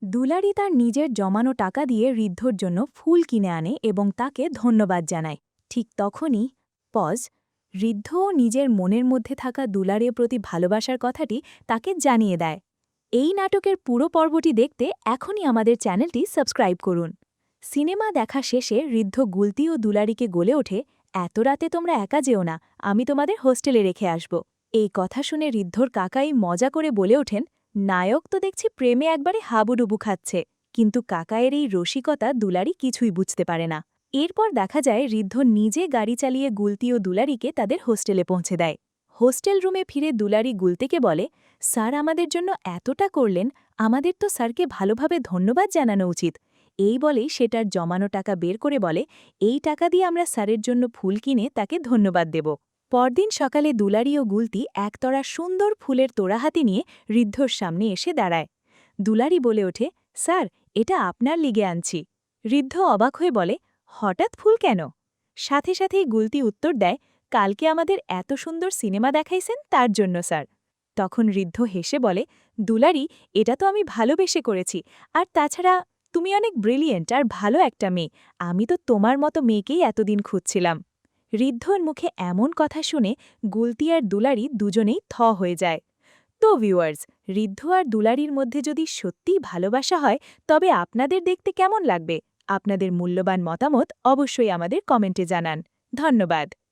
দুলারি তার নিজের জমানো টাকা দিয়ে ঋদ্ধর জন্য ফুল কিনে আনে এবং তাকে ধন্যবাদ জানায়। ঠিক তখনই পজ ঋদ্ধও নিজের মনের মধ্যে থাকা দুলারের প্রতি ভালোবাসার কথাটি তাকে জানিয়ে দেয়। এই নাটকের পুরো পর্বটি দেখতে এখনই আমাদের চ্যানেলটি সাবস্ক্রাইব করুন। সিনেমা দেখা শেষে ঋদ্ধ গুলতি ও দুলারিকে গলে ওঠে, এত রাতে তোমরা একা যেও না, আমি তোমাদের হোস্টেলে রেখে আসব। এই কথা শুনে ঋদ্ধর কাকাই মজা করে বলে ওঠেন, নায়ক তো দেখছি প্রেমে একবারে হাবুডুবু খাচ্ছে, কিন্তু কাকায়ের এই রসিকতা দুলারি কিছুই বুঝতে পারে না। এরপর দেখা যায় ঋদ্ধ নিজে গাড়ি চালিয়ে গুলতি ও দুলারিকে তাদের হোস্টেলে পৌঁছে দেয়। হোস্টেল রুমে ফিরে দুলারি গুলতিকে বলে, স্যার আমাদের জন্য এতটা করলেন, আমাদের তো স্যারকে ভালোভাবে ধন্যবাদ জানানো উচিত। এই বলেই সেটার জমানো টাকা বের করে বলে, এই টাকা দিয়ে আমরা স্যারের জন্য ফুল কিনে তাকে ধন্যবাদ দেব। পরদিন সকালে দুলারি ও গুলতি একতরা সুন্দর ফুলের তোড়া হাতে নিয়ে ঋদ্ধর সামনে এসে দাঁড়ায়। দুলারি বলে ওঠে, স্যার এটা আপনার লিগে আনছি। ঋদ্ধ অবাক হয়ে বলে, হঠাৎ ফুল কেন? সাথে সাথেই গুলতি উত্তর দেয়, কালকে আমাদের এত সুন্দর সিনেমা দেখাইছেন তার জন্য স্যার। তখন ঋদ্ধ হেসে বলে, দুলারি এটা তো আমি ভালোবেসে করেছি, আর তাছাড়া তুমি অনেক ব্রিলিয়েন্ট আর ভালো একটা মেয়ে, আমি তো তোমার মতো মেয়েকেই এতদিন খুঁজছিলাম। ঋদ্ধর মুখে এমন কথা শুনে গুলতি আর দুলারি দুজনেই হয়ে যায়। তো ভিউয়ার্স, ঋদ্ধ আর দুলারির মধ্যে যদি সত্যিই ভালোবাসা হয়, তবে আপনাদের দেখতে কেমন লাগবে? আপনাদের মূল্যবান মতামত অবশ্যই আমাদের কমেন্টে জানান। ধন্যবাদ।